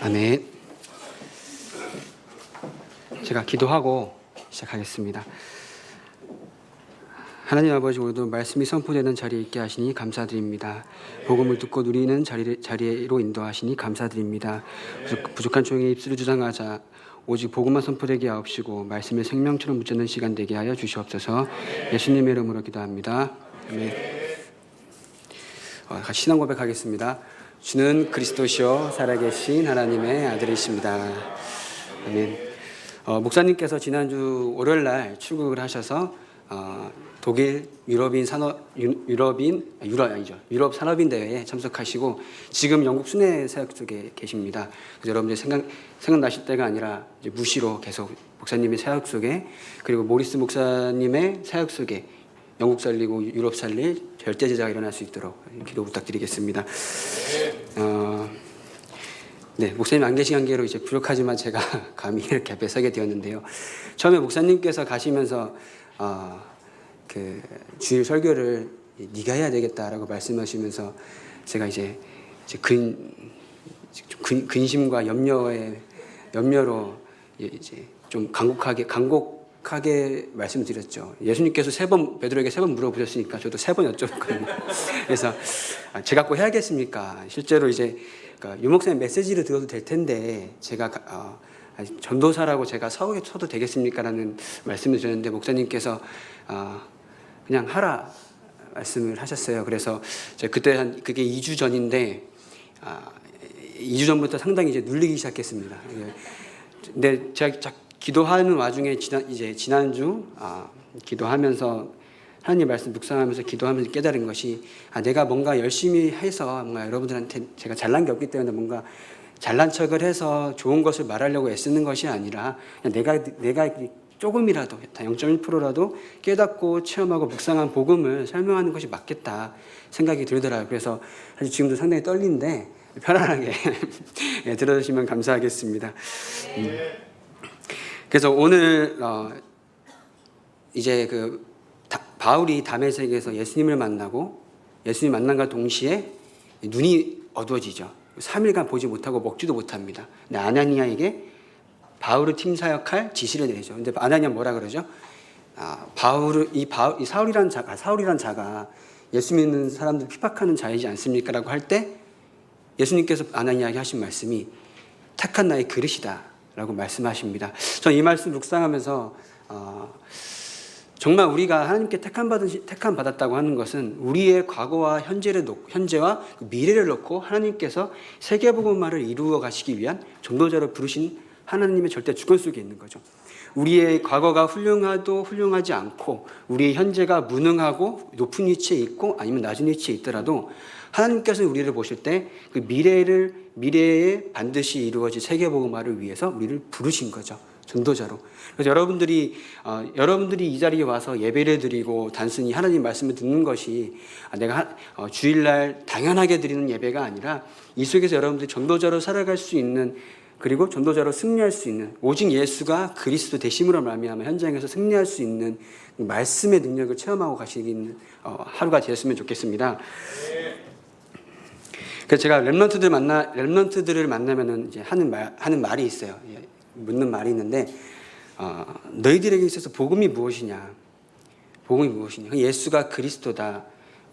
아멘. 제가 기도하고 시작하겠습니다. 하나님 아버지, 오늘도 말씀이 선포되는 자리에 있게 하시니 감사드립니다. 복음을 듣고 누리는 자리로 인도하시니 감사드립니다. 부족한 종의 입술을 주장하자 오직 복음만 선포되게 하옵시고 말씀의 생명처럼 묻는 시간 되게 하여 주시옵소서. 예수님의 이름으로 기도합니다. 아멘. 같이 신앙 고백하겠습니다. 주는 그리스도시요 살아계신 하나님의 아들이십니다. 아멘. 목사님께서 지난주 월요일날 출국을 하셔서 독일 유럽 산업인 대회에 참석하시고 지금 영국 순회 사역 속에 계십니다. 그래서 여러분들 생각나실 때가 아니라 이제 무시로 계속 목사님의 사역 속에, 그리고 모리스 목사님의 사역 속에 영국 살리고 유럽 살릴 절대 제자가 일어날 수 있도록 기도 부탁드리겠습니다. 네, 목사님 안 계신 관계로 이제 부족하지만 제가 감히 이렇게 앞에 서게 되었는데요. 처음에 목사님께서 가시면서 그 주일 설교를 네가 해야 되겠다라고 말씀하시면서 제가 이제 근심과 염려로 이제 좀 간곡하게 말씀드렸죠. 예수님께서 베드로에게 3번 물어보셨으니까 저도 3번 여쭤봤거든요. 그래서 제가 꼭 해야겠습니까? 실제로 이제 유 목사님 메시지를 들어도 될 텐데 제가 전도사라고 제가 서도 되겠습니까? 라는 말씀을 드렸는데 목사님께서 그냥 하라 말씀을 하셨어요. 그래서 제가 그때 그게 2주 전인데 2주 전부터 상당히 이제 눌리기 시작했습니다. 근데 제가 기도하는 와중에 지난주 기도하면서 하나님 말씀 묵상하면서 기도하면서 깨달은 것이 내가 뭔가 열심히 해서 뭔가 여러분들한테 제가 잘난 게 없기 때문에 뭔가 잘난 척을 해서 좋은 것을 말하려고 애쓰는 것이 아니라 내가 조금이라도 0.1%라도 깨닫고 체험하고 묵상한 복음을 설명하는 것이 맞겠다 생각이 들더라고요. 그래서 사실 지금도 상당히 떨리는데 편안하게 들어주시면 감사하겠습니다. 그래서 오늘 이제 바울이 다메섹에서 예수님을 만나고 예수님 만남과 동시에 눈이 어두워지죠. 3일간 보지 못하고 먹지도 못합니다. 근데 아나니아에게 바울을 팀사역할 지시를 내리죠. 근데 아나니아 뭐라 그러죠? 이 사울이란 자가 예수 믿는 사람들 핍박하는 자이지 않습니까? 라고 할 때 예수님께서 아나니아에게 하신 말씀이 택한 나의 그릇이다 라고 말씀하십니다. 저는 이 말씀 묵상하면서 정말 우리가 하나님께 택함 받았다고 하는 것은 우리의 과거와 현재와 미래를 놓고 하나님께서 세계복음화를 이루어 가시기 위한 전도자로 부르신 하나님의 절대 주권 속에 있는 거죠. 우리의 과거가 훌륭하지 않고 우리의 현재가 무능하고 높은 위치에 있고 아니면 낮은 위치에 있더라도 하나님께서 우리를 보실 때 그 미래에 반드시 이루어질 세계복음화를 위해서 우리를 부르신 거죠. 전도자로. 그래서 여러분들이 이 자리에 와서 예배를 드리고 단순히 하나님 말씀을 듣는 것이 내가 주일날 당연하게 드리는 예배가 아니라 이 속에서 여러분들이 전도자로 살아갈 수 있는, 그리고 전도자로 승리할 수 있는, 오직 예수가 그리스도 되심으로 말미암아 현장에서 승리할 수 있는 말씀의 능력을 체험하고 가시는 하루가 되었으면 좋겠습니다. 그래서 제가 렘넌트들을 만나면은 이제 하는 말이 있어요. 묻는 말이 있는데 너희들에게 있어서 복음이 무엇이냐? 복음이 무엇이냐? 예수가 그리스도다.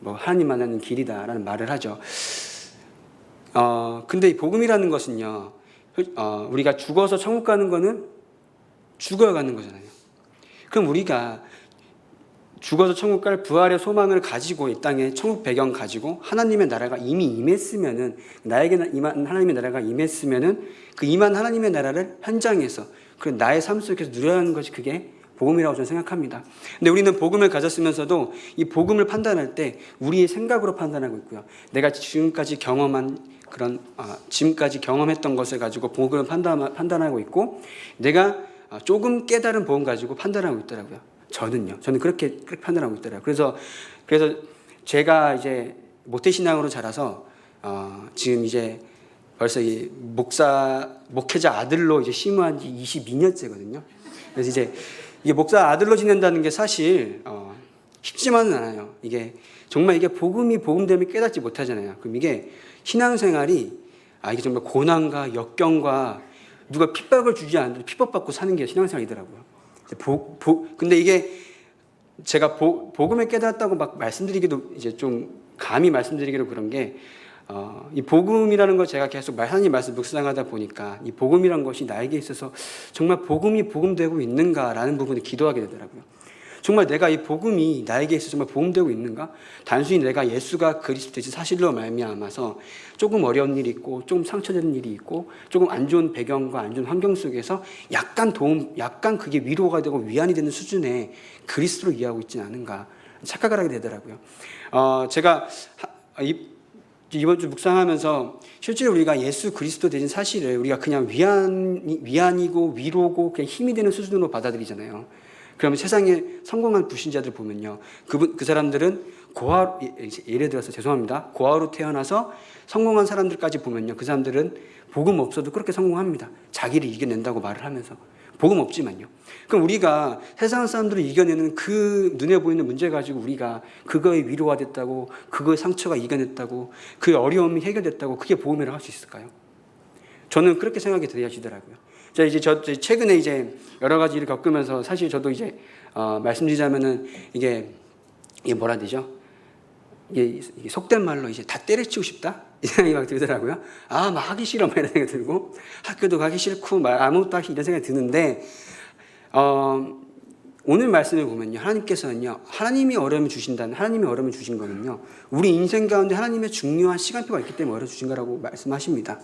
하나님 만나는 길이다라는 말을 하죠. 근데 이 복음이라는 것은요. 우리가 죽어서 천국 가는 거는 죽어야 가는 거잖아요. 그럼 우리가 죽어서 천국 갈 부활의 소망을 가지고 이 땅에 천국 배경 가지고 하나님의 나라가 이미 임했으면은, 나에게 임한 하나님의 나라가 임했으면은 그 임한 하나님의 나라를 현장에서 그 나의 삶 속에서 누려야 하는 것이 그게 복음이라고 저는 생각합니다. 근데 우리는 복음을 가졌으면서도 이 복음을 판단할 때 우리의 생각으로 판단하고 있고요. 내가 지금까지 경험했던 것을 가지고 복음을 판단하고 있고, 내가 조금 깨달은 복음 가지고 판단하고 있더라고요. 저는 그렇게 판단하고 있더라고요. 그래서 제가 이제 모태신앙으로 자라서 지금 이제 벌써 이 목회자 아들로 이제 심어한 지 22년째거든요. 그래서 이제 이게 목사 아들로 지낸다는 게 사실 쉽지만은 않아요. 이게 정말 이게 복음되면 깨닫지 못하잖아요. 그럼 이게 신앙생활이 이게 정말 고난과 역경과 누가 핍박을 주지 않아도 핍박받고 사는 게 신앙생활이더라고요. 근데 이게 제가 복음을 깨달았다고 막 말씀드리기도 이제 좀 감히 말씀드리기도 그런 게 이 복음이라는 걸 제가 계속 하나님 말씀 묵상하다 보니까 이 복음이라는 것이 나에게 있어서 정말 복음이 복음되고 있는가라는 부분을 기도하게 되더라고요. 정말 내가 이 복음이 나에게 있어서 정말 복음되고 있는가? 단순히 내가 예수가 그리스도이신 사실로 말미암아서 조금 어려운 일이 있고 조금 상처되는 일이 있고 조금 안 좋은 배경과 안 좋은 환경 속에서 약간 그게 위로가 되고 위안이 되는 수준의 그리스도를 이해하고 있지는 않은가 착각을 하게 되더라고요. 제가 이번 주 묵상하면서 실제로 우리가 예수 그리스도 되신 사실을 우리가 그냥 위안이고 위로고 그냥 힘이 되는 수준으로 받아들이잖아요. 그러면 세상에 성공한 불신자들 보면요, 그 사람들은 예를 들어서 죄송합니다, 고아로 태어나서 성공한 사람들까지 보면요, 그 사람들은 복음 없어도 그렇게 성공합니다. 자기를 이겨낸다고 말을 하면서. 복음 없지만요. 그럼 우리가 세상 사람들을 이겨내는 그 눈에 보이는 문제 가지고 우리가 그거에 위로가 됐다고, 그거의 상처가 이겨냈다고, 그 어려움이 해결됐다고 그게 복음이라고 할 수 있을까요? 저는 그렇게 생각이 들어지더라고요. 저 최근에 이제 여러 가지 일을 겪으면서 사실 저도 이제 말씀드리자면은 이게 뭐라 해야 되죠? 이게 속된 말로 이제 다 때려치우고 싶다? 이 생각이 막 들더라고요. 막 하기 싫어, 막 이런 생각이 들고, 학교도 가기 싫고, 아무것도 하기 이런 생각이 드는데, 오늘 말씀을 보면요, 하나님께서는요, 하나님이 어려움을 주신 거는요, 우리 인생 가운데 하나님의 중요한 시간표가 있기 때문에 어려움 주신 거라고 말씀하십니다.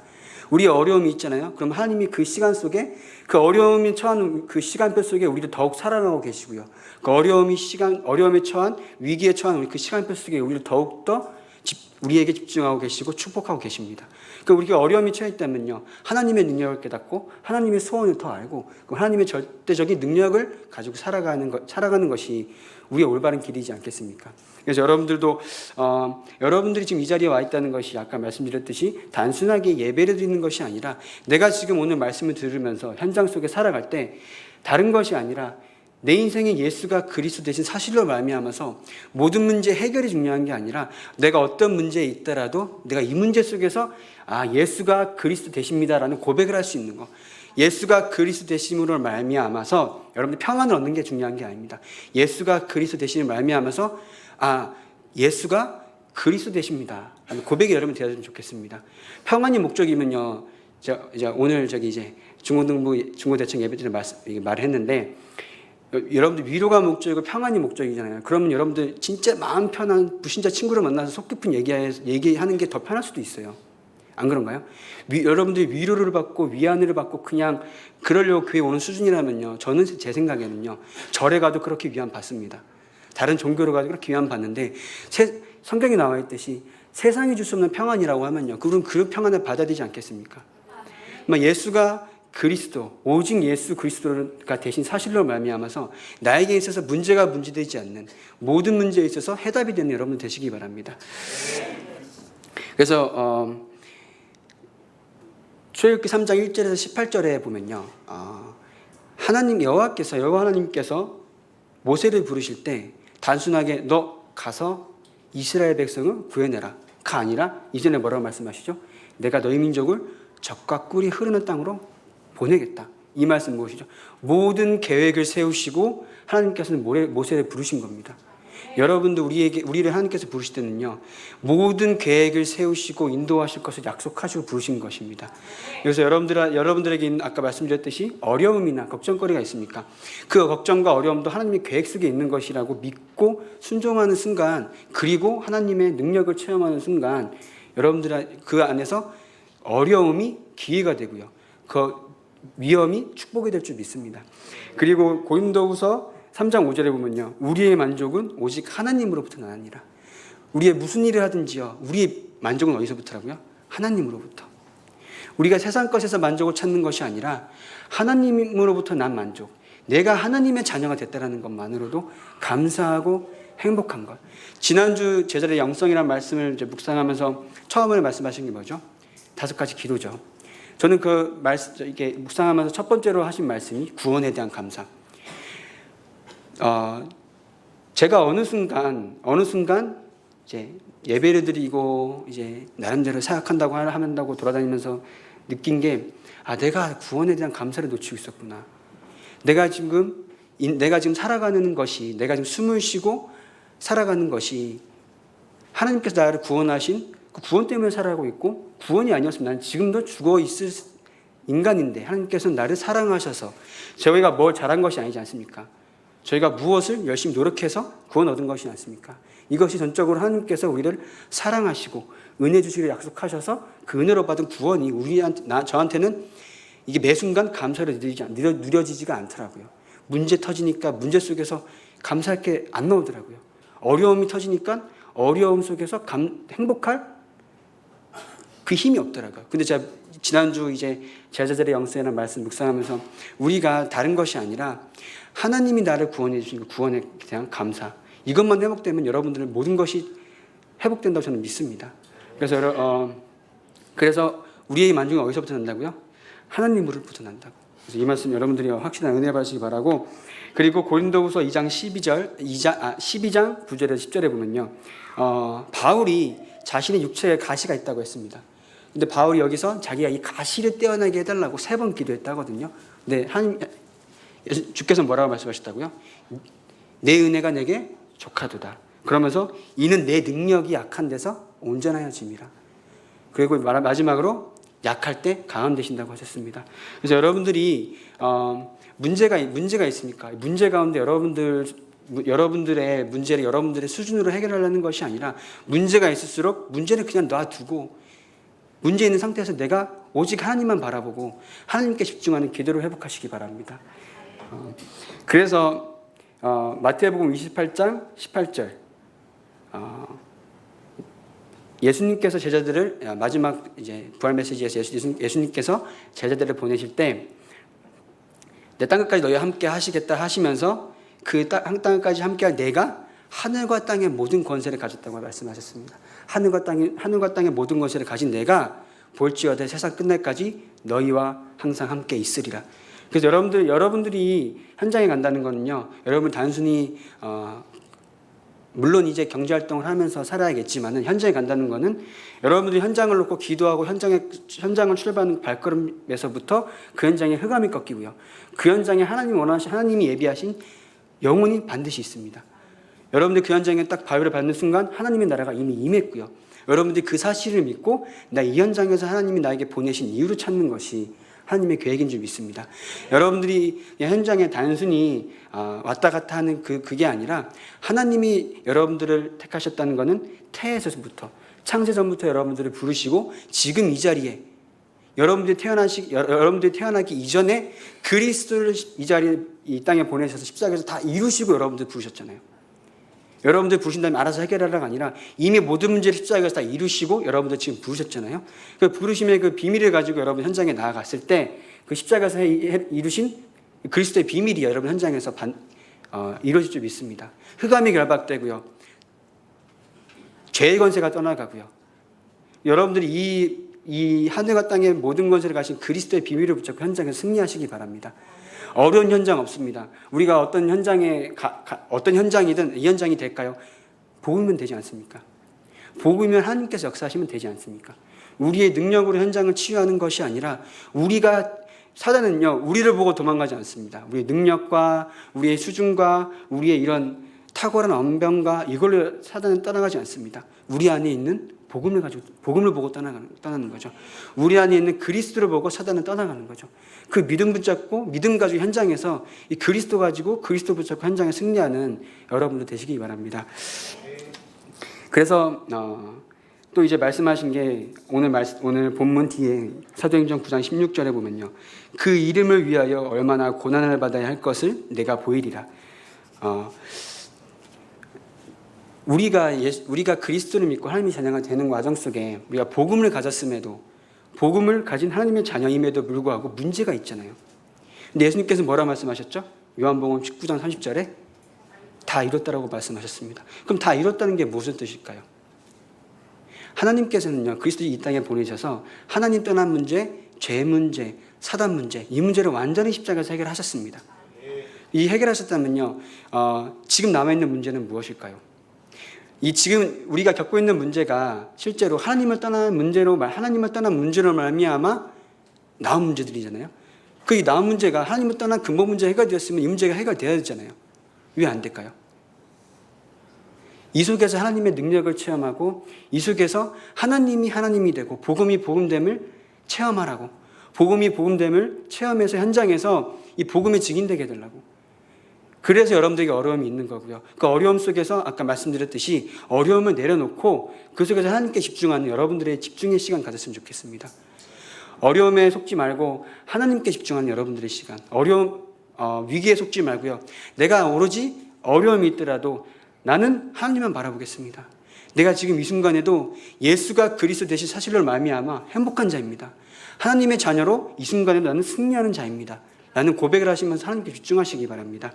우리의 어려움이 있잖아요. 그럼 하나님이 그 시간 속에, 그 어려움이 처한 그 시간표 속에 우리를 더욱 사랑하고 계시고요. 그 어려움에 처한, 위기에 처한 우리 그 시간표 속에 우리를 더욱더 우리에게 집중하고 계시고 축복하고 계십니다. 그러니까 우리가 어려움이 처했다면요, 하나님의 능력을 깨닫고 하나님의 소원을 더 알고 하나님의 절대적인 능력을 가지고 살아가는 것이 우리의 올바른 길이지 않겠습니까? 그래서 여러분들이 지금 이 자리에 와 있다는 것이 아까 말씀드렸듯이 단순하게 예배를 드리는 것이 아니라 내가 지금 오늘 말씀을 들으면서 현장 속에 살아갈 때 다른 것이 아니라 내 인생에 예수가 그리스도 되신 사실로 말미암아서 모든 문제 해결이 중요한 게 아니라 내가 어떤 문제에 있더라도 내가 이 문제 속에서 예수가 그리스도 되십니다라는 고백을 할 수 있는 거. 예수가 그리스도 되심으로 말미암아서 여러분들 평안을 얻는 게 중요한 게 아닙니다. 예수가 그리스도 되심으로 말미암아서 예수가 그리스도 되십니다 라는 고백이 여러분 되어졌으면 좋겠습니다. 평안이 목적이면요, 이제 오늘 이제 중고대청 예배 때 말을 했는데, 여러분들 위로가 목적이고 평안이 목적이잖아요. 그러면 여러분들 진짜 마음 편한 불신자 친구를 만나서 속 깊은 얘기하는 게 더 편할 수도 있어요. 안 그런가요? 여러분들이 위로를 받고 위안을 받고 그냥 그러려고 교회 오는 수준이라면요, 저는 제 생각에는요, 절에 가도 그렇게 위안 받습니다. 다른 종교로 가도 그렇게 위안 받는데, 성경에 나와 있듯이 세상이 줄 수 없는 평안이라고 하면요, 그럼 그 평안을 받아야 되지 않겠습니까? 예수가 그리스도, 오직 예수 그리스도가 대신 사실로 말미암아서 나에게 있어서 문제가 문제되지 않는 모든 문제에 있어서 해답이 되는 여러분 되시기 바랍니다. 그래서 출애굽기 3장 1절에서 18절에 보면요, 여호와 하나님께서 모세를 부르실 때 단순하게 너 가서 이스라엘 백성을 구해내라 가 아니라 이전에 뭐라고 말씀하시죠? 내가 너희 민족을 젖과 꿀이 흐르는 땅으로 보내겠다. 이 말씀 무엇이죠? 모든 계획을 세우시고 하나님께서는 모세를 부르신 겁니다. 여러분도 우리를 하나님께서 부르실 때는요, 모든 계획을 세우시고 인도하실 것을 약속하시고 부르신 것입니다. 그래서 여러분들에게 있는 아까 말씀드렸듯이 어려움이나 걱정거리가 있습니까? 그 걱정과 어려움도 하나님의 계획 속에 있는 것이라고 믿고 순종하는 순간, 그리고 하나님의 능력을 체험하는 순간 여러분들 그 안에서 어려움이 기회가 되고요, 그 위험이 축복이 될 줄 믿습니다. 그리고 고린도후서 3장 5절에 보면요, 우리의 만족은 오직 하나님으로부터 나느니라. 우리의 무슨 일을 하든지요, 우리의 만족은 어디서부터라고요? 하나님으로부터. 우리가 세상 것에서 만족을 찾는 것이 아니라 하나님으로부터 난 만족, 내가 하나님의 자녀가 됐다는 것만으로도 감사하고 행복한 것. 지난주 제자들의 영성이라는 말씀을 이제 묵상하면서 처음으로 말씀하신 게 뭐죠? 5가지 기도죠. 저는 이게 묵상하면서 첫 번째로 하신 말씀이 구원에 대한 감사. 제가 어느 순간 이제 예배를 드리고 이제 나름대로 사역한다고 한다고 돌아다니면서 느낀 게, 내가 구원에 대한 감사를 놓치고 있었구나. 내가 지금 살아가는 것이, 내가 지금 숨을 쉬고 살아가는 것이 하나님께서 나를 구원하신 그 구원 때문에 살아가고 있고, 구원이 아니었으면 나는 지금도 죽어 있을 인간인데 하나님께서는 나를 사랑하셔서, 저희가 뭘 잘한 것이 아니지 않습니까? 저희가 무엇을 열심히 노력해서 구원 얻은 것이 않습니까? 이것이 전적으로 하나님께서 우리를 사랑하시고 은혜 주시기를 약속하셔서 그 은혜로 받은 구원이 저한테는 이게 매 순간 감사로 누려지지가 않더라고요. 문제 터지니까 문제 속에서 감사할 게 안 나오더라고요. 어려움이 터지니까 어려움 속에서 행복할 그 힘이 없더라고요. 근데 제가 지난주 이제 제자들의 영성이라는 말씀 묵상하면서, 우리가 다른 것이 아니라 하나님이 나를 구원해 주신 그 구원에 대한 감사, 이것만 회복되면 여러분들은 모든 것이 회복된다고 저는 믿습니다. 그래서 우리의 만족은 어디서부터 난다고요? 하나님으로부터 난다고. 그래서 이 말씀 여러분들이 확실한 은혜 받으시기 바라고. 그리고 고린도후서 2장 12장 9절에서 10절에 보면요, 바울이 자신의 육체에 가시가 있다고 했습니다. 근데 바울이 여기서 자기가 이 가시를 떼어내게 해달라고 3번 기도했다거든요. 근데 주께서 뭐라고 말씀하셨다고요? 내 은혜가 내게 족하도다. 그러면서 이는 내 능력이 약한 데서 온전하여짐이라. 그리고 마지막으로 약할 때 강함 되신다고 하셨습니다. 그래서 여러분들이 문제가 있습니까? 문제 가운데 여러분들의 문제를 여러분들의 수준으로 해결하려는 것이 아니라, 문제가 있을수록 문제를 그냥 놔두고 문제 있는 상태에서 내가 오직 하나님만 바라보고 하나님께 집중하는 기도를 회복하시기 바랍니다. 그래서 마태복음 28장 18절, 예수님께서 제자들을 마지막 이제 부활 메시지에서 예수님께서 제자들을 보내실 때, 내 땅끝까지 너희와 함께 하시겠다 하시면서 그 땅끝까지 함께할 내가 하늘과 땅의 모든 권세를 가졌다고 말씀하셨습니다. 하늘과 땅의 모든 권세를 가진 내가 볼지어다 세상 끝날까지 너희와 항상 함께 있으리라. 그래서 여러분들이 현장에 간다는 거는요, 여러분 단순히 물론 이제 경제활동을 하면서 살아야겠지만은, 현장에 간다는 거는 여러분들이 현장을 놓고 기도하고 현장을 출발하는 발걸음에서부터 그 현장에 흑암이 꺾이고요, 그 현장에 하나님이 예비하신 영혼이 반드시 있습니다. 여러분들 그 현장에 딱 바위를 밟는 순간 하나님의 나라가 이미 임했고요, 여러분들이 그 사실을 믿고 나 이 현장에서 하나님이 나에게 보내신 이유를 찾는 것이 하나님의 계획인 줄 믿습니다. 여러분들이 현장에 단순히 왔다 갔다 하는 그게 아니라, 하나님이 여러분들을 택하셨다는 것은 태에서부터, 창세전부터 여러분들을 부르시고 지금 이 자리에 여러분들이 태어나기 이전에 그리스도를 이 땅에 보내셔서 십자가에서 다 이루시고 여러분들 부르셨잖아요. 여러분들 부르신 다음에 알아서 해결하라가 아니라 이미 모든 문제를 십자가에서 다 이루시고 여러분들 지금 부르셨잖아요. 그 부르심의 그 비밀을 가지고 여러분 현장에 나아갔을 때, 그 십자가에서 이루신 그리스도의 비밀이 여러분 현장에서 이루어질 줄 믿습니다. 흑암이 결박되고요, 죄의 권세가 떠나가고요, 여러분들이 이 하늘과 땅의 모든 권세를 가신 그리스도의 비밀을 붙잡고 현장에서 승리하시기 바랍니다. 어려운 현장 없습니다. 우리가 어떤 현장이든 이 현장이 될까요? 복음이면 되지 않습니까? 복음이면 하나님께서 역사하시면 되지 않습니까? 우리의 능력으로 현장을 치유하는 것이 아니라, 사단은요, 우리를 보고 도망가지 않습니다. 우리의 능력과 우리의 수준과 우리의 이런 탁월한 언변과 이걸로 사단은 떠나가지 않습니다. 우리 안에 있는 복음을 보고 떠나는 거죠. 우리 안에 있는 그리스도를 보고 사단은 떠나가는 거죠. 그 믿음 붙잡고 믿음 가지고 현장에서 이 그리스도 가지고 그리스도 붙잡고 현장에 승리하는 여러분들 되시기 바랍니다. 그래서 또 이제 말씀하신 게 오늘 본문 뒤에 사도행전 9장 16절에 보면요, 그 이름을 위하여 얼마나 고난을 받아야 할 것을 내가 보이리라. 우리가 그리스도를 믿고 하나님의 자녀가 되는 과정 속에 우리가 복음을 가졌음에도, 복음을 가진 하나님의 자녀임에도 불구하고 문제가 있잖아요. 근데 예수님께서 뭐라 말씀하셨죠? 요한복음 19장 30절에 다 이뤘다라고 말씀하셨습니다. 그럼 다 이뤘다는 게 무슨 뜻일까요? 하나님께서는요, 그리스도를 이 땅에 보내셔서 하나님 떠난 문제, 죄 문제, 사단 문제, 이 문제를 완전히 십자가에서 해결하셨습니다. 이 해결하셨다면요, 지금 남아있는 문제는 무엇일까요? 이 지금 우리가 겪고 있는 문제가 실제로 하나님을 떠난 문제로 말미암아 나온 문제들이잖아요. 그 나온 문제가 하나님을 떠난 근본 문제 해결되었으면 이 문제가 해결돼야 되잖아요. 왜 안 될까요? 이 속에서 하나님의 능력을 체험하고 이 속에서 하나님이 하나님이 되고 복음이 복음됨을 체험하라고, 복음이 복음됨을 체험해서 현장에서 이 복음이 증인되게 해달라고. 그래서 여러분들에게 어려움이 있는 거고요. 그 어려움 속에서 아까 말씀드렸듯이 어려움을 내려놓고 그 속에서 하나님께 집중하는 여러분들의 집중의 시간 가졌으면 좋겠습니다. 어려움에 속지 말고 하나님께 집중하는 여러분들의 시간, 위기에 속지 말고요. 내가 오로지 어려움이 있더라도 나는 하나님만 바라보겠습니다. 내가 지금 이 순간에도 예수가 그리스도 되신 사실로 말미암아 행복한 자입니다. 하나님의 자녀로 이 순간에도 나는 승리하는 자입니다. 라는 고백을 하시면서 하나님께 집중하시기 바랍니다.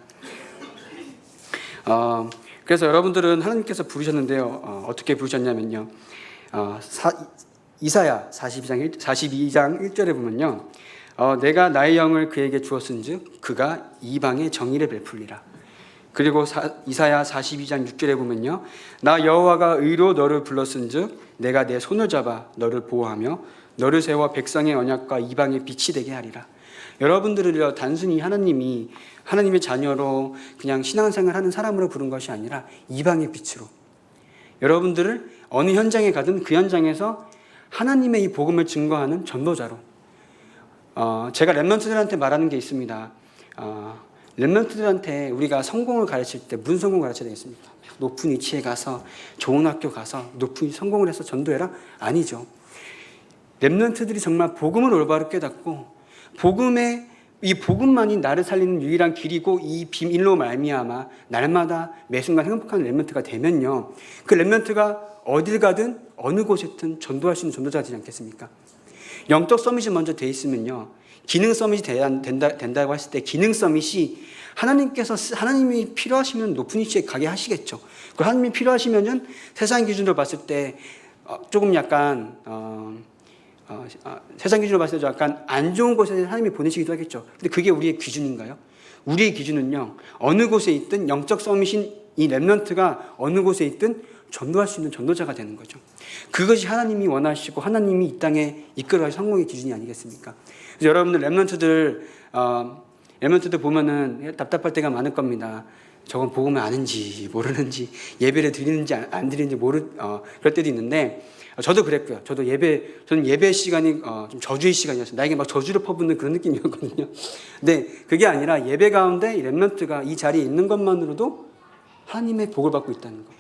그래서 여러분들은 하나님께서 부르셨는데요. 어떻게 부르셨냐면요. 이사야 42장 1절에 보면요. 내가 나의 영을 그에게 주었은즉 그가 이방의 정의를 베풀리라. 그리고 이사야 42장 6절에 보면요. 나 여호와가 의로 너를 불렀은즉 내가 내 손을 잡아 너를 보호하며 너를 세워 백성의 언약과 이방의 빛이 되게 하리라. 여러분들을 단순히 하나님의 자녀로 그냥 신앙생활 하는 사람으로 부른 것이 아니라 이방의 빛으로, 여러분들을 어느 현장에 가든 그 현장에서 하나님의 이 복음을 증거하는 전도자로. 제가 렘넌트들한테 말하는 게 있습니다. 렘넌트들한테 우리가 성공을 가르칠 때 무슨 성공을 가르쳐야 되겠습니까? 높은 위치에 가서 좋은 학교 가서 높은 성공을 해서 전도해라? 아니죠. 렘넌트들이 정말 복음을 올바로 깨닫고 이 복음만이 나를 살리는 유일한 길이고 이 비밀로 말미암아 날마다 매 순간 행복한 렘넌트가 되면요, 그 렘넌트가 어딜 가든 어느 곳에든 전도할 수 있는 전도자가 되지 않겠습니까? 영적 서밋이 먼저 돼 있으면요, 기능 서밋이 된다고 했을 때 기능 서밋이 하나님이 필요하시면 높은 위치에 가게 하시겠죠. 그 하나님이 필요하시면은 세상 기준으로 봤을 때 조금 약간 세상 기준으로 봤을 때 약간 안 좋은 곳에 하나님이 보내시기도 하겠죠. 근데 그게 우리의 기준인가요? 우리의 기준은요, 어느 곳에 있든 영적 서밋인 이 렘넌트가 어느 곳에 있든 전도할 수 있는 전도자가 되는 거죠. 그것이 하나님이 원하시고 하나님이 이 땅에 이끌어갈 성공의 기준이 아니겠습니까? 그래서 여러분들 렘넌트들 보면은 답답할 때가 많을 겁니다. 저건 복음을 아는지 모르는지, 예배를 드리는지 안 드리는지 그럴 때도 있는데, 저도 그랬고요. 저는 예배 시간이 좀 저주의 시간이었어요. 나에게 막 저주를 퍼붓는 그런 느낌이었거든요. 근데 그게 아니라 예배 가운데 이 렘넌트가 이 자리에 있는 것만으로도 하나님의 복을 받고 있다는 거.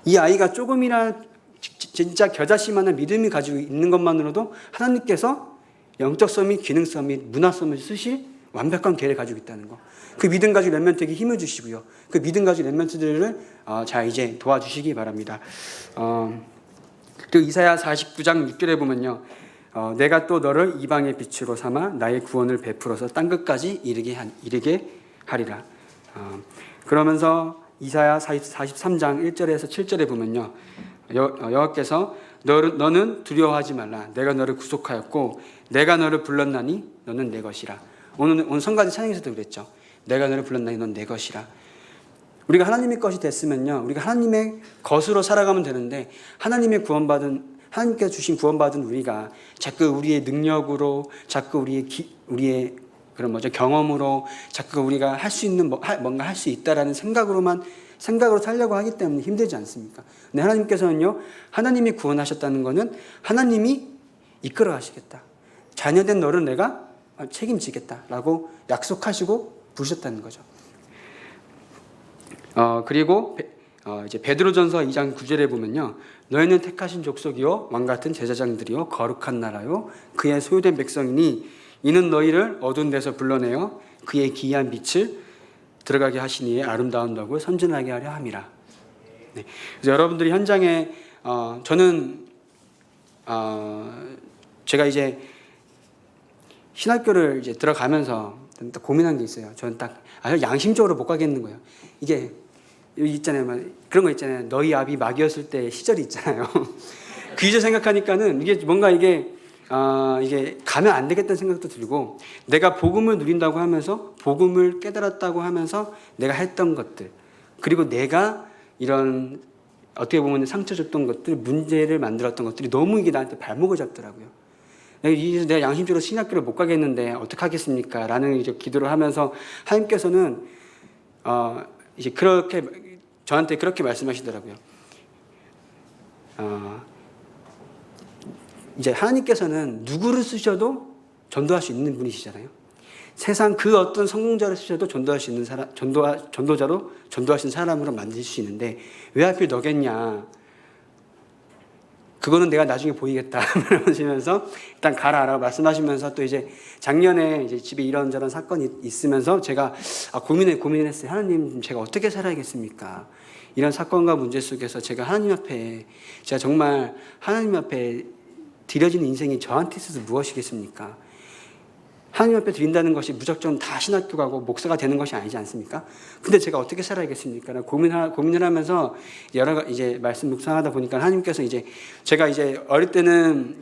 이 아이가 조금이나 진짜 겨자씨만한 믿음이 가지고 있는 것만으로도 하나님께서 영적 서밋, 기능 서밋, 문화 서밋 쓰실 완벽한 계획을 가지고 있다는 거. 그 믿음 가지고 렘넌트에게 힘을 주시고요. 그 믿음 가지고 렘넌트들을 이제 도와주시기 바랍니다. 그리고 이사야 49장 6절에 보면요. 내가 또 너를 이방의 빛으로 삼아 나의 구원을 베풀어서 땅 끝까지 이르게 하리라. 그러면서 이사야 43장 1절에서 7절에 보면요. 여호와께서 너는 두려워하지 말라. 내가 너를 구속하였고 내가 너를 불렀나니 너는 내 것이라. 오늘 성가대 찬양에서도 그랬죠. 내가 너를 불렀나니 넌 내 것이라. 우리가 하나님의 것이 됐으면요, 우리가 하나님의 것으로 살아가면 되는데, 하나님께서 주신 구원받은 우리가 자꾸 우리의 능력으로, 자꾸 우리의 그런 경험으로, 자꾸 우리가 할 수 있는 뭔가 할 수 있다라는 생각으로 살려고 하기 때문에 힘들지 않습니까? 근데 하나님께서는요, 하나님이 구원하셨다는 것은 하나님이 이끌어 가시겠다. 자녀된 너를 내가 책임지겠다라고 약속하시고 부르셨다는 거죠. 그리고 이제 베드로전서 2장 9절에 보면요. 너희는 택하신 족속이요 왕 같은 제사장들이요 거룩한 나라요 그의 소유된 백성이니 이는 너희를 어두운 데서 불러내어 그의 기이한 빛을 들어가게 하시니 아름다운 덕을 선전하게 하려 함이라. 네. 그래서 여러분들이 현장에 저는 제가 이제 신학교를 이제 들어가면서 딱 고민한 게 있어요. 저는 딱 양심적으로 못 가겠는 거예요. 이게 여기 있잖아요. 그런 거 있잖아요. 너희 아비 마귀였을 때 시절이 있잖아요. 그 시절 생각하니까는 이게 뭔가 이게 가면 안 되겠다는 생각도 들고, 내가 복음을 누린다고 하면서 복음을 깨달았다고 하면서 내가 했던 것들, 그리고 내가 이런 어떻게 보면 상처 줬던 것들, 문제를 만들었던 것들이 너무 이게 나한테 발목을 잡더라고요. 내가 양심적으로 신학교를 못 가겠는데 어떡하겠습니까? 라는 이제 기도를 하면서 하나님께서는 이제 그렇게 저한테 그렇게 말씀하시더라고요. 이제 하나님께서는 누구를 쓰셔도 전도할 수 있는 분이시잖아요. 세상 그 어떤 성공자를 쓰셔도 전도할 수 있는 사람, 전도자로 전도하신 사람으로 만드실 수 있는데 왜 하필 너겠냐? 그거는 내가 나중에 보이겠다 하시면서 일단 가라라고 말씀하시면서 또 이제 작년에 이제 집에 이런저런 사건이 있으면서 제가 고민했어요. 하나님, 제가 어떻게 살아야겠습니까? 이런 사건과 문제 속에서 제가 하나님 앞에, 제가 정말 하나님 앞에 드려지는 인생이 저한테 있어서 무엇이겠습니까? 하나님 앞에 드린다는 것이 무작정 다 신학교 가고 목사가 되는 것이 아니지 않습니까? 근데 제가 어떻게 살아야겠습니까? 고민을 하면서 여러 가지 이제 말씀 묵상하다 보니까 하나님께서 이제 제가 이제 어릴 때는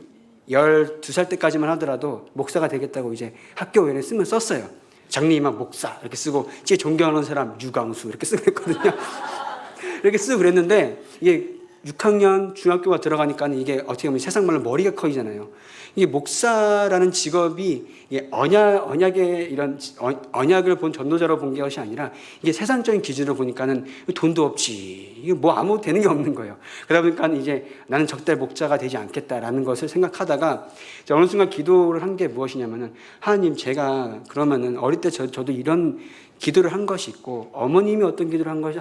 12살 때까지만 하더라도 목사가 되겠다고 이제 학교 외에 쓰면 썼어요. 장래희망 목사 이렇게 쓰고 제 존경하는 사람 유광수 이렇게 쓰고 그랬거든요. 이렇게 쓰고 그랬는데 이게 6학년 중학교가 들어가니까 이게 어떻게 보면 세상 말로 머리가 커지잖아요. 이게 목사라는 직업이 이게 언약의 이런 언약을 본 전도자로 본 것이 아니라 이게 세상적인 기준으로 보니까는 돈도 없지. 이게 뭐 아무 되는 게 없는 거예요. 그러다 보니까 이제 나는 적대 목자가 되지 않겠다라는 것을 생각하다가 어느 순간 기도를 한 게 무엇이냐면은 하나님, 제가 그러면은 어릴 때 저도 이런 기도를 한 것이 있고 어머님이 어떤 기도를 한 것이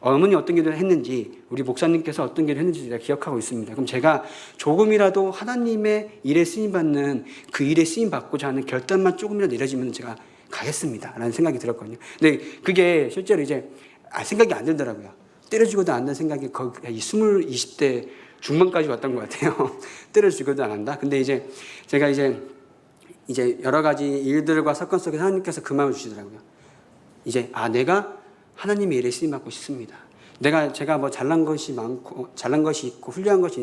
어머니 어떤 기도를 했는지 우리 목사님께서 어떤 기도를 했는지 제가 기억하고 있습니다. 그럼 제가 조금이라도 하나님의 일에 쓰임받는 그 일에 쓰임받고자 하는 결단만 조금이라도 내려지면 제가 가겠습니다 라는 생각이 들었거든요. 근데 그게 실제로 이제 생각이 안 들더라고요. 때려주고도 안 한다는 생각이 거의 20대 중반까지 왔던 것 같아요. 때려주고도 안 한다. 근데 이제 제가 이제 여러 가지 일들과 사건 속에서 하나님께서 그 마음을 주시더라고요. 이제 내가 하나님의 일에 쓰임받고 싶습니다. 제가 뭐 잘난 것이 있고 훌륭한 것이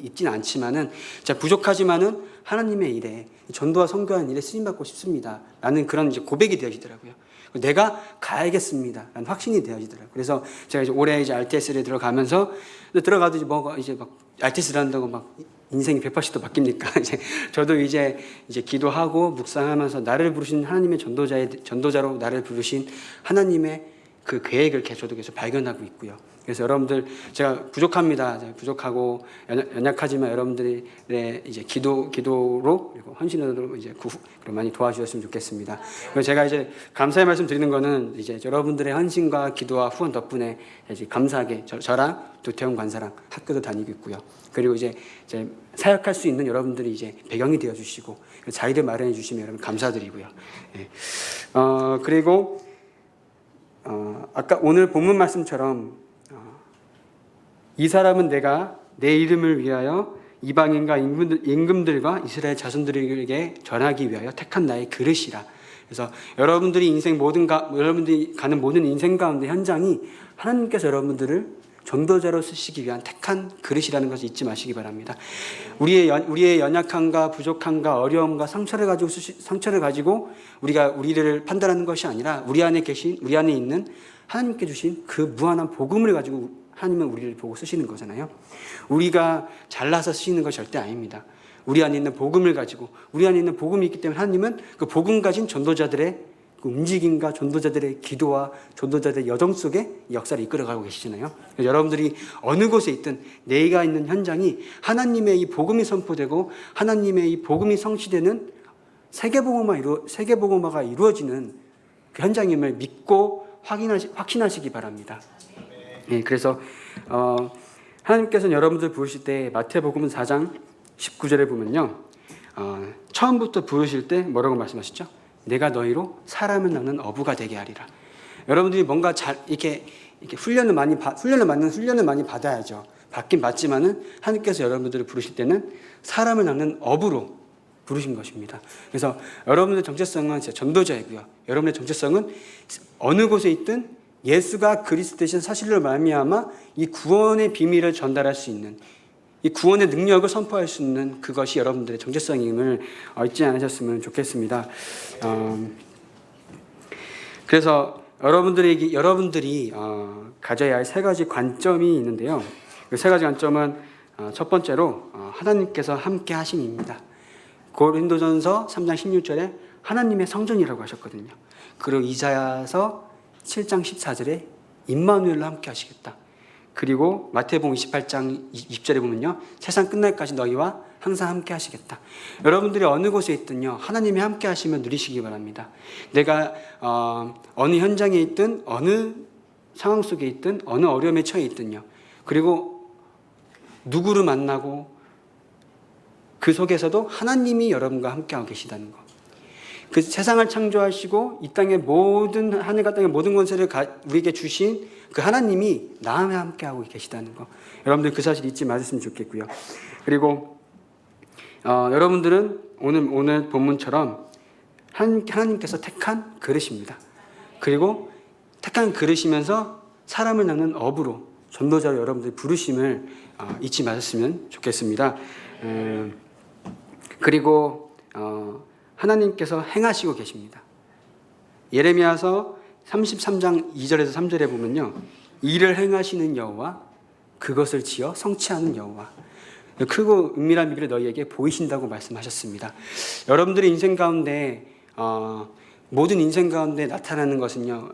있지는 않지만은 제가 부족하지만은 하나님의 일에 전도와 선교하는 일에 쓰임받고 싶습니다. 라는 그런 이제 고백이 되어지더라고요. 내가 가야겠습니다. 라는 확신이 되어지더라고요. 그래서 제가 이제 올해 이제 RTS를 들어가면서 들어가도 이제 막 RTS를 한다고 막 인생이 180도 바뀝니까? 저도 이제 기도하고 묵상하면서 나를 부르신 하나님의 전도자로 나를 부르신 하나님의 그 계획을 저도 계속 발견하고 있고요. 그래서 여러분들, 제가 부족합니다. 제가 부족하고 연약하지만 여러분들의 이제 기도로 그리고 헌신으로 이제 많이 도와주셨으면 좋겠습니다. 그리고 제가 이제 감사의 말씀 드리는 거는 이제 여러분들의 헌신과 기도와 후원 덕분에 이제 감사하게 저랑 도태훈 관사랑 학교도 다니고 있고요. 그리고 이제 사역할 수 있는 여러분들이 이제 배경이 되어 주시고 자리를 마련해 주시면 여러분 감사드리고요. 그리고 아까 오늘 본문 말씀처럼 이 사람은 내가 내 이름을 위하여 이방인과 임금들과 이스라엘 자손들에게 전하기 위하여 택한 나의 그릇이라. 그래서 여러분들이 여러분들이 가는 모든 인생 가운데 현장이 하나님께서 여러분들을 전도자로 쓰시기 위한 택한 그릇이라는 것을 잊지 마시기 바랍니다. 우리의 연약함과 부족함과 어려움과 상처를 가지고 우리를 판단하는 것이 아니라 우리 안에 있는 하나님께 주신 그 무한한 복음을 가지고 하나님은 우리를 보고 쓰시는 거잖아요. 우리가 잘나서 쓰시는 것이 절대 아닙니다. 우리 안에 있는 복음을 가지고, 우리 안에 있는 복음이 있기 때문에 하나님은 그 복음 가진 전도자들의 그 움직임과 전도자들의 기도와 전도자들의 여정 속에 역사를 이끌어가고 계시잖아요. 여러분들이 어느 곳에 있든 내가 있는 현장이 하나님의 이 복음이 선포되고 하나님의 이 복음이 성취되는 세계복음화가 이루어지는 그 현장임을 믿고 확신하시기 바랍니다. 네, 그래서 하나님께서는 여러분들 부르실 때 마태복음 4장 19절에 보면요, 처음부터 부르실 때 뭐라고 말씀하시죠? 내가 너희로 사람을 낳는 어부가 되게 하리라. 여러분들이 뭔가 이렇게 훈련을 많이 받아야죠. 받긴 받지만은 하나님께서 여러분들을 부르실 때는 사람을 낳는 어부로 부르신 것입니다. 그래서 여러분의 정체성은 전도자이고요. 여러분의 정체성은 어느 곳에 있든 예수가 그리스도 되신 사실로 말미암아 이 구원의 비밀을 전달할 수 있는, 이 구원의 능력을 선포할 수 있는 그것이 여러분들의 정체성임을 잊지 않으셨으면 좋겠습니다. 그래서 여러분들이 가져야 할 세 가지 관점이 있는데요. 그 세 가지 관점은 첫 번째로 하나님께서 함께 하심입니다. 고린도전서 3장 16절에 하나님의 성전이라고 하셨거든요. 그리고 이사야서 7장 14절에 임마누엘로 함께 하시겠다. 그리고 마태복음 28장 20절에 보면요, 세상 끝날까지 너희와 항상 함께 하시겠다. 여러분들이 어느 곳에 있든요, 하나님이 함께 하시면 누리시기 바랍니다. 내가 어느 현장에 있든 어느 상황 속에 있든 어느 어려움에 처해 있든요, 그리고 누구를 만나고 그 속에서도 하나님이 여러분과 함께하고 계시다는 것. 그 세상을 창조하시고 이 땅의 모든 하늘과 땅의 모든 권세를 우리에게 주신 그 하나님이 나와 함께하고 계시다는 것. 여러분들 그 사실 잊지 마셨으면 좋겠고요. 그리고 여러분들은 오늘 본문처럼 하나님께서 택한 그릇입니다. 그리고 택한 그릇이면서 사람을 낳는 어부로, 전도자로 여러분들이 부르심을 잊지 마셨으면 좋겠습니다. 그리고 하나님께서 행하시고 계십니다. 예레미야서 33장 2절에서 3절에 보면요, 일을 행하시는 여호와, 그것을 지어 성취하는 여호와, 크고 은밀한 비밀을 너희에게 보이신다고 말씀하셨습니다. 여러분들의 인생 가운데 모든 인생 가운데 나타나는 것은요,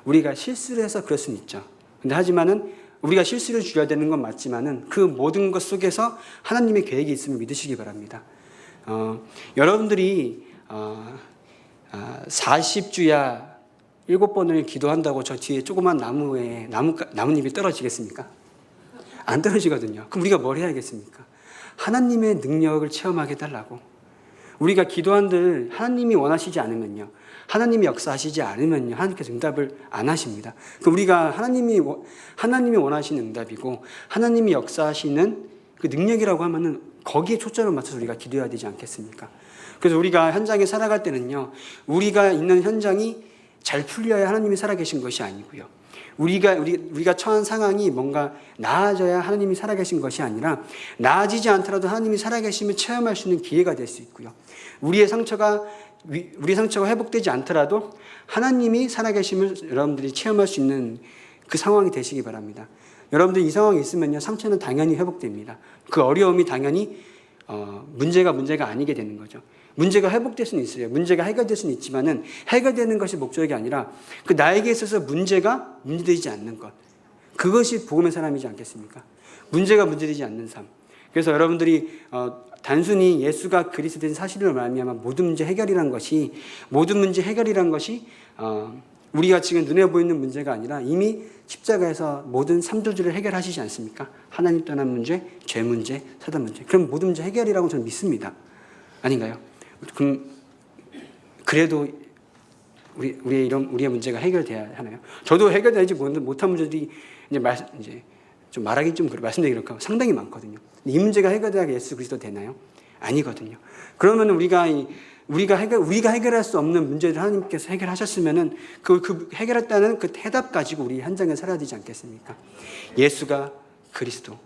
우리가 실수를 해서 그럴 수는 있죠. 근데 하지만은 우리가 실수를 줄여야 되는 건 맞지만은 그 모든 것 속에서 하나님의 계획이 있음을 믿으시기 바랍니다. 여러분들이 40주야 7번을 기도한다고 저 뒤에 조그만 나뭇잎이 떨어지겠습니까? 안 떨어지거든요. 그럼 우리가 뭘 해야겠습니까? 하나님의 능력을 체험하게 해달라고. 우리가 기도한들 하나님이 원하시지 않으면요, 하나님이 역사하시지 않으면요, 하나님께서 응답을 안 하십니다. 그럼 우리가 하나님이 원하시는 응답이고 하나님이 역사하시는 그 능력이라고 하면은 거기에 초점을 맞춰서 우리가 기도해야 되지 않겠습니까? 그래서 우리가 현장에 살아갈 때는요, 우리가 있는 현장이 잘 풀려야 하나님이 살아계신 것이 아니고요, 우리가 처한 상황이 뭔가 나아져야 하나님이 살아계신 것이 아니라 나아지지 않더라도 하나님이 살아계심을 체험할 수 있는 기회가 될 수 있고요, 우리의 상처가 회복되지 않더라도 하나님이 살아계심을 여러분들이 체험할 수 있는 그 상황이 되시기 바랍니다. 여러분들이 이 상황에 있으면요, 상처는 당연히 회복됩니다. 그 어려움이 당연히 문제가 아니게 되는 거죠. 문제가 회복될 수는 있어요. 문제가 해결될 수는 있지만은 해결되는 것이 목적이 아니라 그 나에게 있어서 문제가 문제되지 않는 것, 그것이 복음의 사람이지 않겠습니까? 문제가 문제되지 않는 삶. 그래서 여러분들이 단순히 예수가 그리스도인 사실을 말미암아 모든 문제 해결이란 것이 우리가 지금 눈에 보이는 문제가 아니라 이미 십자가에서 모든 삼조주를 해결하시지 않습니까? 하나님 떠난 문제, 죄 문제, 사단 문제. 그럼 모든 문제 해결이라고 저는 믿습니다. 아닌가요? 그래도 우리의 문제가 해결돼야 하나요? 저도 해결되지 못한 문제들이 이제 좀 말하기 좀 말씀드리기 그렇고 상당히 많거든요. 근데 이 문제가 해결돼야 예수 그리스도 되나요? 아니거든요. 그러면 우리가 해결할 수 없는 문제를 하나님께서 해결하셨으면은 그 해결했다는 그 해답 가지고 우리 현장에 살아야 되지 않겠습니까? 예수가 그리스도,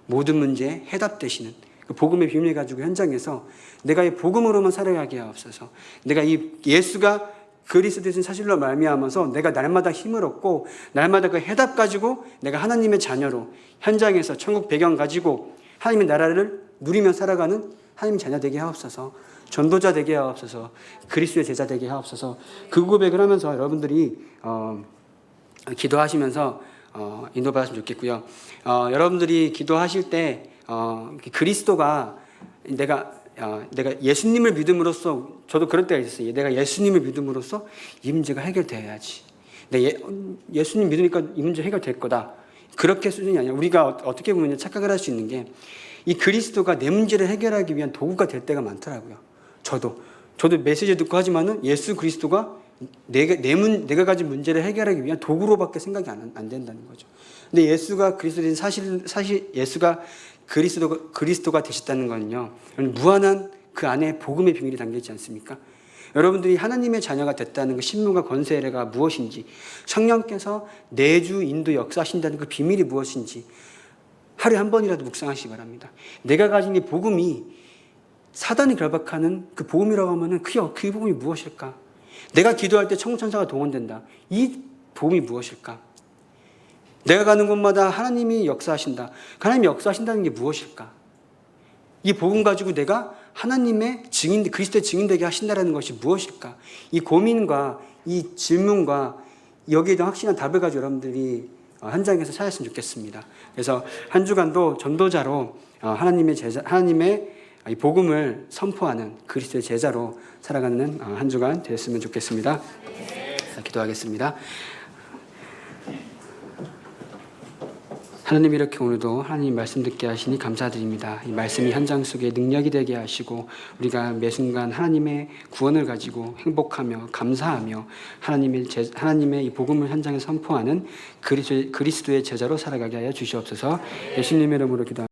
모든 문제에 해답 되시는 그 복음의 비밀을 가지고 현장에서 내가 이 복음으로만 살아가게 하옵소서. 내가 이 예수가 그리스도인 사실로 말미암아서 내가 날마다 힘을 얻고 날마다 그 해답 가지고 내가 하나님의 자녀로 현장에서 천국 배경 가지고 하나님의 나라를 누리며 살아가는 하나님의 자녀 되게 하옵소서. 전도자 되게 하옵소서. 그리스도의 제자 되게 하옵소서. 그 고백을 하면서 여러분들이 기도하시면서 인도받았으면 좋겠고요. 여러분들이 기도하실 때 그리스도가 내가 예수님을 믿음으로써, 저도 그럴 때가 있었어요. 내가 예수님을 믿음으로써 이 문제가 해결돼야지. 예수님 믿으니까 이 문제 해결될 거다. 그렇게 수준이 아니라 우리가 어떻게 보면 착각을 할 수 있는 게 이 그리스도가 내 문제를 해결하기 위한 도구가 될 때가 많더라고요. 저도 메시지 듣고 하지만은 예수 그리스도가 내가 가진 문제를 해결하기 위한 도구로밖에 생각이 안 된다는 거죠. 근데 예수가 그리스도인 사실 예수가 그리스도가 되셨다는 건요, 무한한 그 안에 복음의 비밀이 담겨 있지 않습니까? 여러분들이 하나님의 자녀가 됐다는 그 신분과 권세가 무엇인지, 성령께서 내주 인도 역사하신다는 그 비밀이 무엇인지 하루에 한 번이라도 묵상하시기 바랍니다. 내가 가진 이 복음이 사단이 결박하는 그 복음이라고 하면은 그 복음이 무엇일까? 내가 기도할 때 천군천사가 동원된다. 이 복음이 무엇일까? 내가 가는 곳마다 하나님이 역사하신다. 하나님이 역사하신다는 게 무엇일까? 이 복음 가지고 내가 하나님의 증인, 그리스도의 증인되게 하신다는 것이 무엇일까? 이 고민과 이 질문과 여기에 대한 확실한 답을 가지고 여러분들이 현장에서 찾았으면 좋겠습니다. 그래서 한 주간도 전도자로 하나님의 이 복음을 선포하는 그리스도의 제자로 살아가는 한 주간 되었으면 좋겠습니다. 기도하겠습니다. 하나님, 이렇게 오늘도 하나님 말씀 듣게 하시니 감사드립니다. 이 말씀이 현장 속에 능력이 되게 하시고 우리가 매 순간 하나님의 구원을 가지고 행복하며 감사하며 하나님의 이 복음을 현장에 선포하는 그리스도의 제자로 살아가게 하여 주시옵소서. 예수님의 이름으로 기도합니다.